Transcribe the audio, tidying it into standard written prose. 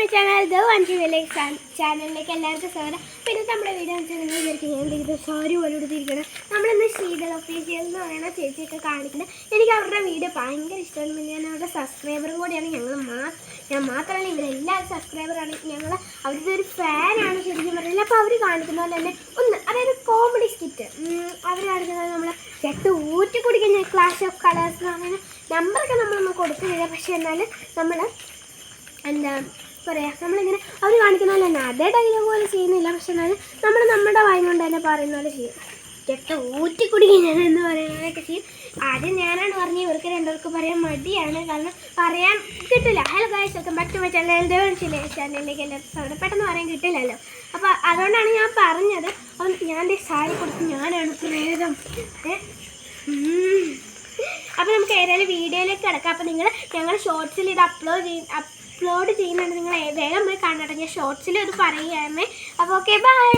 My channel the വഞ്ചി village ചാനലിലേക്ക് എല്ലാവർക്കും സ്വാഗതം. പിന്നെ നമ്മുടെ വീഡിയോ വെച്ചാൽ നിങ്ങൾ വിചാരിക്കും ഞാൻ എന്തെങ്കിലും സാരി പോലെ എടുത്തിരിക്കണം. നമ്മളിന്ന് ശീതൾ ഒഫീഷ്യൽ എന്ന് പറയുന്ന ചേച്ചിയൊക്കെ കാണിക്കുന്നത്. എനിക്ക് അവരുടെ വീഡിയോ ഭയങ്കര ഇഷ്ടമാണ്. ഞാൻ അവരുടെ സബ്സ്ക്രൈബറും കൂടിയാണ്. ഞാൻ മാത്രമല്ല, ഇവരെല്ലാവരും സബ്സ്ക്രൈബറാണ്. അവരുടെ ഒരു ഫാനാണ് ശരിക്കും പറയുന്നത്. അപ്പോൾ അവർ കാണിക്കുന്ന പോലെ തന്നെ അതായത് കോമഡി സ്കിറ്റ് അവർ കാണിക്കുന്നത് നമ്മൾ ചെട്ട് ഊറ്റി കുടിക്കുന്ന ക്ലാഷ് ഓഫ് കളേഴ്സ് എന്ന് പറയുന്ന നമ്പറൊക്കെ നമ്മളൊന്നും കൊടുക്കുന്നില്ല. പക്ഷേ എന്നാലും നമ്മൾ എന്താ പറയുക, നമ്മളിങ്ങനെ അവർ കാണിക്കുന്ന പോലെ തന്നെ അതേ ഡയലോഗ് പോലെ ചെയ്യുന്നില്ല. പക്ഷെ എന്നാലും നമ്മൾ നമ്മുടെ വായ കൊണ്ട് തന്നെ പറയുന്ന പോലെ ചെയ്യും. ചെട്ട് ഊറ്റി കുടിക്കുന്ന എന്ന് പറയുന്നതൊക്കെ ചെയ്യും. ആദ്യം ഞാനാണ് പറഞ്ഞത്, ഇവർക്ക് രണ്ടുപേർക്ക് പറയാൻ മടിയാണ്, കാരണം പറയാൻ കിട്ടില്ല. Hello guys, welcome back to my channel ചാനലിലേക്ക് എല്ലാവർക്കും പെട്ടെന്ന് പറയാൻ കിട്ടില്ലല്ലോ. അപ്പോൾ അതുകൊണ്ടാണ് ഞാൻ പറഞ്ഞത്. അപ്പം ഞാൻ സാരി കൊടുത്ത് ഞാനാണ് പ്രേതം. അപ്പോൾ നമുക്ക് ഏതായാലും വീഡിയോയിലേക്ക് കിടക്കാം. അപ്പോൾ ഞങ്ങൾ ഷോർട്സിൽ ഇത് അപ്ലോഡ് ചെയ്യുന്നുണ്ട്. നിങ്ങൾ വേഗം പോയി കാണട്ടെ. ഞാൻ ഷോർട്സിൽ ഇത് പറയുകയായിരുന്നേ. അപ്പോൾ ഓക്കെ, ബൈ.